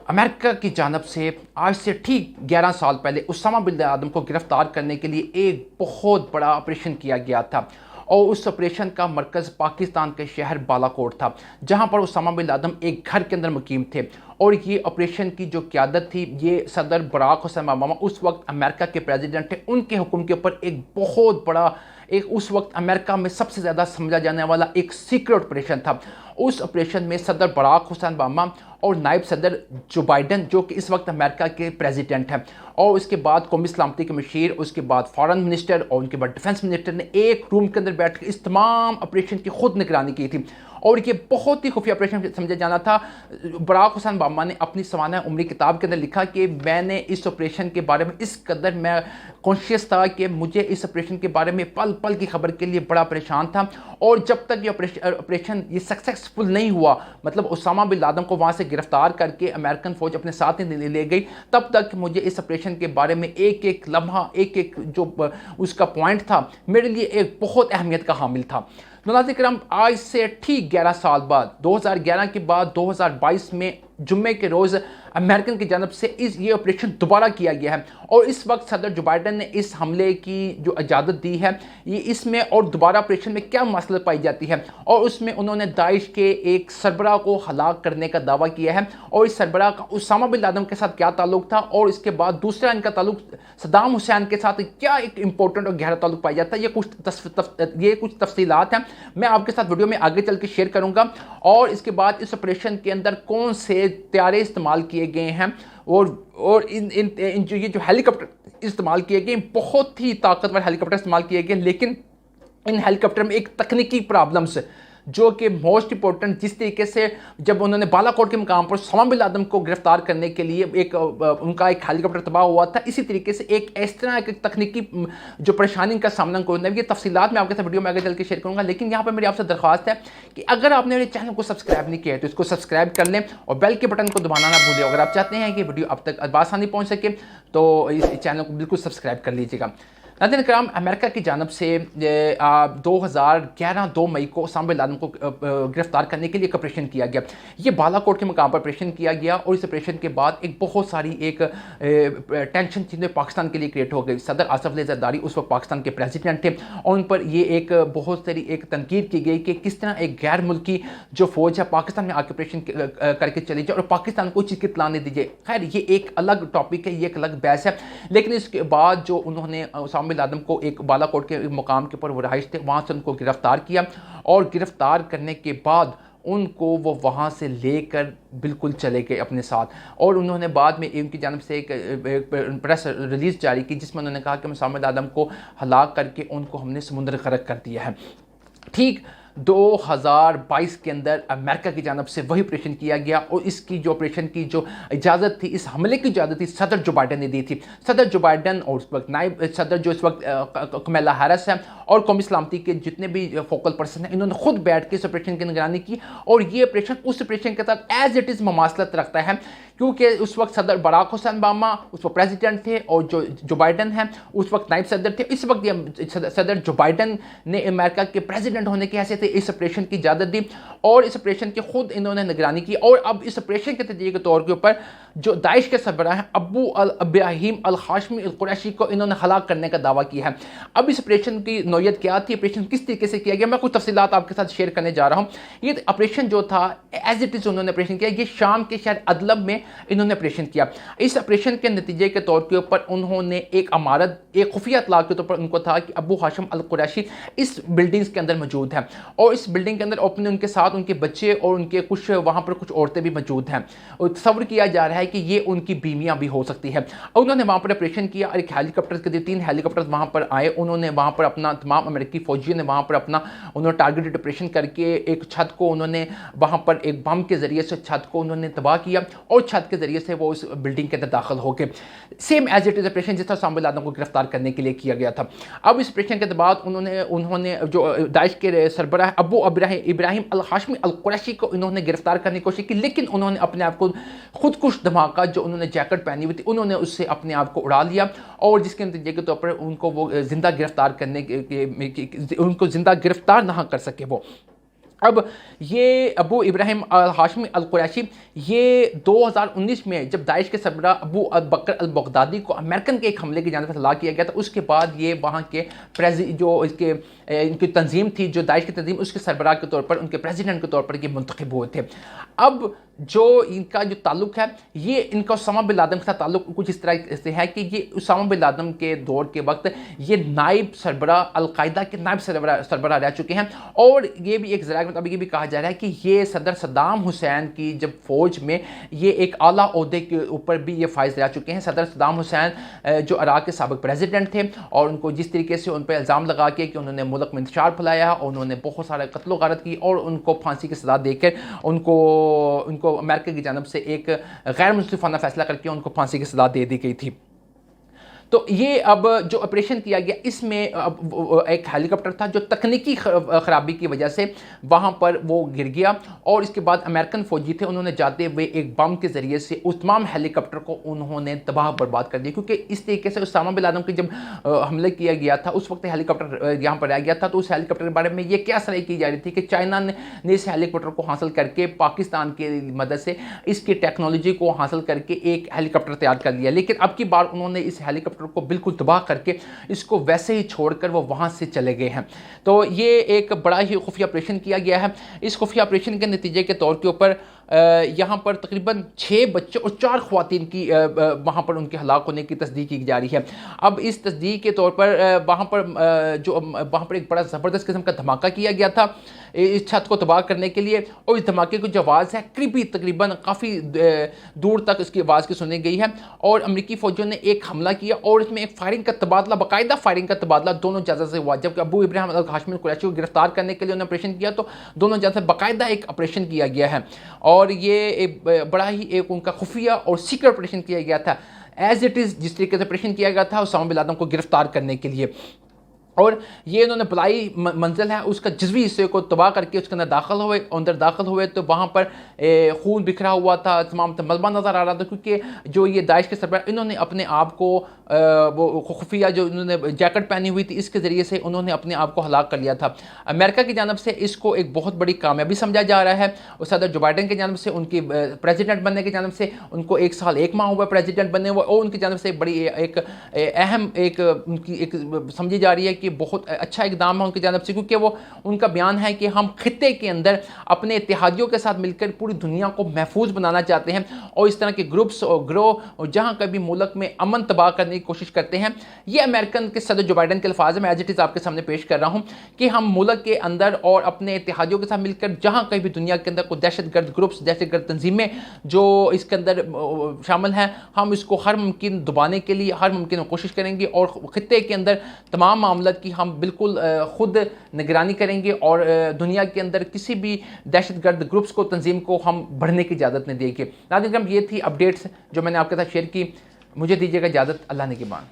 America की जानब से आज से ठीक 11 साल पहले उसामा बिन लादेन को गिरफ्तार करने के लिए एक बहुत बड़ा ऑपरेशन किया गया था और उस ऑपरेशन का मरकज़ पाकिस्तान के शहर बालाकोट था, जहां पर उसामा बिन लादेन एक घर के अंदर मुकीम थे। और ये ऑपरेशन की जो क़यादत थी, ये सदर बराक हुसैन ओबामा उस वक्त अमेरिका के प्रेसिडेंट थे, उनके हुक्म के ऊपर एक बहुत बड़ा, एक उस वक्त अमेरिका में सबसे ज़्यादा समझा जाने वाला एक सीक्रेट ऑपरेशन था। उस ऑपरेशन में सदर बराक हुसैन ओबामा और नायब सदर जो बाइडन, जो कि इस वक्त अमेरिका के प्रेसिडेंट हैं, और उसके बाद कौमी सलामती के मशीर, उसके बाद फॉरेन मिनिस्टर और उनके बाद डिफेंस मिनिस्टर ने एक रूम के अंदर बैठ कर इस तमाम ऑपरेशन की खुद निगरानी की थी। और ये बहुत ही खुफिया ऑपरेशन समझा जाना था। बराक हुसैन ओबामा ने अपनी सवाना उम्री किताब के अंदर लिखा कि मैंने इस ऑपरेशन के बारे में इस कदर मैं कॉन्शियस था कि मुझे इस ऑपरेशन के बारे में पल पल की खबर के लिए बड़ा परेशान था। और जब तक ये ऑपरेशन ये सक्सेसफुल नहीं हुआ, मतलब उसामा बिन लादेन को वहाँ से गिरफ्तार करके अमेरिकन फ़ौज अपने साथ ही ले गई, तब तक मुझे इस ऑपरेशन के बारे में एक एक लम्हा, एक एक जो उसका पॉइंट था, मेरे लिए एक बहुत अहमियत का हामिल था। नाज़रीन किराम, आज से ठीक 11 साल बाद, 2011 के बाद 2022 में जुम्मे के रोज़ अमेरिकन की जानब से ये ऑपरेशन दोबारा किया गया है। और इस वक्त सदर जो बाइडन ने इस हमले की जो इजाज़त दी है, ये इसमें और दोबारा ऑपरेशन में क्या मसला पाई जाती है, और उसमें उन्होंने दाइश के एक सरबराह को हलाक करने का दावा किया है। और इस सरबराह का उसामा बिन लादेन के साथ क्या ताल्लुक था, और इसके बाद दूसरा इनका ताल्लुक सद्दाम हुसैन के साथ क्या एक इंपॉर्टेंट और गहरा ताल्लुक पाया जाता है, ये कुछ तफसीलात हैं मैं आपके साथ वीडियो में आगे चल के शेयर करूंगा। और इसके बाद इस ऑपरेशन के अंदर कौन से तैयारे इस्तेमाल किए गए हैं, और इन जो हेलीकॉप्टर इस्तेमाल किए गए, बहुत ही ताकतवर हेलीकॉप्टर इस्तेमाल किए गए, लेकिन इन हेलीकॉप्टर में एक तकनीकी प्रॉब्लम्स जो कि मोस्ट इंपॉर्टेंट, जिस तरीके से जब उन्होंने बालाकोट के मुकाम पर उसामा बिन लादेन को गिरफ्तार करने के लिए उनका एक हेलीकॉप्टर तबाह हुआ था, इसी तरीके से एक इस तरह एक तकनीकी जो परेशानी का सामना करना है, ये तफसीलात मैं आपके साथ वीडियो में आगे चल के शेयर करूंगा। लेकिन यहाँ पर मेरी आपसे दरख्वास्त है कि अगर आपने मेरे चैनल को सब्सक्राइब नहीं किया है तो इसको सब्सक्राइब कर लें और बेल के बटन को दबाना ना भूलें। अगर आप चाहते हैं कि वीडियो अब तक आसानी पहुँच सके तो इस चैनल को बिल्कुल सब्सक्राइब कर लीजिएगा। नाज़रीन किराम, अमेरिका की जानब से 2011 2 मई को उसामा बिन लादेन को गिरफ्तार करने के लिए एक ऑपरेशन किया गया। ये बालाकोट के मुकाम पर ऑपरेशन किया गया, और इस ऑपरेशन के बाद एक बहुत सारी एक टेंशन चीज़ें पाकिस्तान के लिए क्रिएट हो गई। सदर आसफ अली ज़रदारी उस वक्त पाकिस्तान के प्रेसिडेंट थे, और उन पर ये एक बहुत सारी एक तनकीद की गई कि किस तरह एक गैर मुल्की जो फ़ौज है पाकिस्तान में आके ऑपरेशन करके चली जाए और पाकिस्तान को चीज़ की इत्तला नहीं दी जाए। खैर, ये एक अलग टॉपिक है, ये एक अलग बहस है। लेकिन इसके बाद जो उन्होंने उसामा बिन लादेन को एक बालाकोट के मुकाम के ऊपर वो रहाइश थे, वहाँ से उनको गिरफ्तार किया, और गिरफ्तार करने के बाद उनको वो वहाँ से लेकर बिल्कुल चले गए अपने साथ। और उन्होंने बाद में उनकी जानब से एक प्रेस रिलीज़ जारी की, जिसमें उन्होंने कहा कि उसामा बिन लादेन को हलाक करके उनको हमने समुद्र गर्क कर दिया है। ठीक 2022 के अंदर अमेरिका की जानब से वही ऑपरेशन किया गया, और इसकी जो ऑपरेशन की जो इजाज़त थी, इस हमले की इजाज़त थी, सदर जो बाइडन ने दी थी। सदर जो बाइडन और उस वक्त नायब सदर जो इस वक्त कमला हैरिस है, और कौमी सलामती के जितने भी फोकल पर्सन हैं, इन्होंने खुद बैठ के इस ऑपरेशन की निगरानी की। और ये ऑपरेशन उस ऑपरेशन के साथ एज इट इज़ ममासलत रखता है, क्योंकि उस वक्त सदर बराक हुसैन ओबामा उस वक्त प्रेसिडेंट थे, और जो बाइडन हैं उस वक्त नायब सदर थे। इस वक्त ये सदर जो बाइडन ने अमेरिका के प्रेसिडेंट होने की हैसियत इस ऑपरेशन की इजाज़त दी, और इस ऑपरेशन की खुद इन्होंने निगरानी की। और अब इस ऑपरेशन के नतीजे के तौर के ऊपर जो दाइश के सरबराह हैं अबू इब्राहिम अल हाशमी अल कुरैशी को इन्होंने हलाक करने का दावा किया है। अब इस ऑपरेशन की नौयत क्या थी, ऑपरेशन किस तरीके से किया गया, मैं कुछ तफसीलात आपके साथ शेयर करने जा रहा हूँ। ये ऑपरेशन जो था एज इट इज़ उन्होंने ऑपरेशन किया, ये शाम के शहर अदलब में इन्होंने ऑपरेशन किया। इस ऑपरेशन के नतीजे के तौर के ऊपर उन्होंने एक अमारत, एक खुफिया इत्तला के तौर पर उनको था कि अबू हाशिम अल कुरैशी इस बिल्डिंग्स के अंदर मौजूद है, और इस बिल्डिंग के अंदर अपने उनके साथ उनके बच्चे और उनके कुछ वहाँ पर कुछ औरतें भी मौजूद हैं, और तस्वर किया जा रहा है कि ये उनकी बीवियाँ भी हो सकती है। और उन्होंने वहाँ पर ऑपरेशन किया, और एक हेलीकॉप्टर के 3 हेलीकॉप्टर वहाँ पर आए। उन्होंने वहाँ पर अपना तमाम अमेरिकी फौजियों ने वहाँ पर अपना उन्होंने टारगेटेड ऑपरेशन करके एक छत को उन्होंने वहाँ पर एक बम के ज़रिए से छत को उन्होंने तबाह किया, और छत के ज़रिए से वो उस बिल्डिंग के अंदर दाखिल हो गए। Same as it is operation जिस तरह उसामा बिन लादेन को गिरफ्तार करने के लिए किया गया था। अब इस ऑपरेशन के बाद उन्होंने जो दाइश के सरबराह अबू इब्राहिम अल हाशमी अल कुरैशी को इन्होंने गिरफ्तार करने की कोशिश की, लेकिन उन्होंने अपने आप को खुदकुश धमाका, जो उन्होंने जैकेट पहनी हुई थी, उन्होंने उससे अपने आप को उड़ा लिया, और जिसके नतीजे के तौर पर उनको वो जिंदा गिरफ्तार करने उनको जिंदा गिरफ्तार ना कर सके वो। अब ये अबू इब्राहिम अल हाशमी अल कुरैशी ये 2019 में जब दाइश के सरबरा अबू बकर अल बगदादी को अमेरिकन के एक हमले की जानिब से हलाक किया गया था, उसके बाद ये वहाँ के जो इसके इनकी तंजीम थी, जो दाइश की तंजीम, उसके सरबराह के तौर पर, उनके प्रेसिडेंट के तौर पर ये मुंतखब हुए थे। अब जो इनका जो ताल्लुक है, ये इनका उसामा बिन लादेन के साथ ताल्लुक कुछ इस तरह से है कि ये उसामा बिन लादेन के दौर के वक्त ये नायब सरबराह अल-कायदा के नायब सरबराह रह चुके हैं। और ये भी एक ज़राए के मुताबिक ये भी कहा जा रहा है कि ये सदर सद्दाम हुसैन की जब फ़ौज में ये एक आला ओहदे के ऊपर भी ये फाइज रह चुके हैं। सदर सद्दाम हुसैन जो इराक़ के साबिक़ प्रेसिडेंट थे, और उनको जिस तरीके से उन पर इल्ज़ाम लगा के कि उन्होंने मुल्क में इंतशार फैलाया और उन्होंने बहुत सारे कत्ल गारत की, और उनको फांसी की सज़ा देकर उनको अमेरिका की जानब से एक गैर मुंसिफाना फैसला करके उनको फांसी की सज़ा दे दी गई थी। तो ये अब जो ऑपरेशन किया गया, इसमें अब एक हेलीकॉप्टर था जो तकनीकी ख़राबी की वजह से वहाँ पर वो गिर गया, और इसके बाद अमेरिकन फ़ौजी थे, उन्होंने जाते हुए एक बम के ज़रिए से उस तमाम हेलीकॉप्टर को उन्होंने तबाह बर्बाद कर दिया। क्योंकि इस तरीके से उसामा बिन लादेन के जब हमले किया गया था, उस वक्त हेलीकॉप्टर यहाँ पर रह गया था। तो उस हेलीकॉप्टर के बारे में ये क्या सराही की जा रही थी कि चाइना ने इस हेलीकॉप्टर को हासिल करके पाकिस्तान की मदद से इसकी टेक्नोलॉजी को हासिल करके एक हेलीकॉप्टर तैयार कर लिया। लेकिन अब की बार उन्होंने इस हेलीकॉप्टर को बिल्कुल तबाह करके इसको वैसे ही छोड़कर वो वहाँ से चले गए हैं। तो ये एक बड़ा ही खुफिया ऑपरेशन किया गया है। इस खुफिया ऑपरेशन के नतीजे के तौर के ऊपर यहाँ पर तकरीबन 6 बच्चे और 4 ख़वातीन की वहाँ पर उनके हलाक होने की तस्दीक की जा रही है। अब इस तस्दीक के तौर पर वहाँ पर एक बड़ा ज़बरदस्त किस्म का धमाका किया गया था इस छत को तबाह करने के लिए, और इस धमाके की जो आवाज़ है करीबी तकरीबन काफ़ी दूर तक इसकी आवाज़ की सुनी गई है। और अमरीकी फ़ौजियों ने एक हमला किया, और इसमें एक फायरिंग का तबादला, बाकायदा फायरिंग का तबादला दोनों जगह से हुआ। जबकि अबू इब्राहिम अल हाशमी कुरैशी को गिरफ्तार करने के लिए उन्होंने ऑपरेशन किया, तो दोनों जगह से बाकायदा एक ऑपरेशन किया गया है। और ये एक बड़ा ही एक उनका खुफिया और सीक्रेट ऑपरेशन किया गया था, एज इट इज़ जिस तरीके से ऑपरेशन किया गया था उसामा बिन लादेन को गिरफ्तार करने के लिए। और ये इन्होंने बलाई मंजिल है उसका जज़वी हिस्से को तबाह करके उसके अंदर दाखिल हुए तो वहाँ पर खून बिखरा हुआ था, तमाम मलबा नज़र आ रहा था। क्योंकि जो ये दाइश के सरबराह, इन्होंने अपने आप को वो खुफिया जो इन्होंने जैकेट पहनी हुई थी, इसके ज़रिए से उन्होंने अपने आप को हलाक कर लिया था। अमेरिका की जानब से इसको एक बहुत बड़ी कामयाबी समझा जा रहा है, और सदर जो बाइडेन की जानब से उनकी प्रेसिडेंट बनने की जानब से उनको 1 साल 1 माह हुआ प्रेसिडेंट बने हुए, और उनकी जानब से बड़ी एक अहम उनकी एक समझी जा रही है कि बहुत अच्छा इकदाम है उनकी जानब से। क्योंकि वो उनका बयान है कि हम खित्ते के अंदर अपने इत्तेहादियों के साथ मिलकर पूरी दुनिया को महफूज बनाना चाहते हैं, और इस तरह के ग्रुप्स और ग्रोह और जहाँ कभी मुल्क में अमन तबाह करने की कोशिश करते हैं। ये अमेरिकन के सदर जो बाइडेन के अल्फाज है, मैं एज इट इज़ आपके सामने पेश कर रहा हूँ कि हम मुल्क के अंदर और अपने इत्तेहादियों के साथ मिलकर जहाँ कहीं भी दुनिया के अंदर कोई दहशतगर्द ग्रुप्स, दहशतगर्द तंजीमें जो इसके अंदर शामिल हैं, हम इसको हर मुमकिन दबाने के लिए हर मुमकिन कोशिश करेंगे, और खित्ते के अंदर तमाम मामलों की हम बिल्कुल खुद निगरानी करेंगे, और दुनिया के अंदर किसी भी दहशतगर्द ग्रुप्स को, तंजीम को हम बढ़ने की इजाज़त नहीं देंगे। नाज़रीन, ये थी अपडेट्स जो मैंने आपके साथ शेयर की। मुझे दीजिएगा इजाज़त। अल्लाह ने के बाद।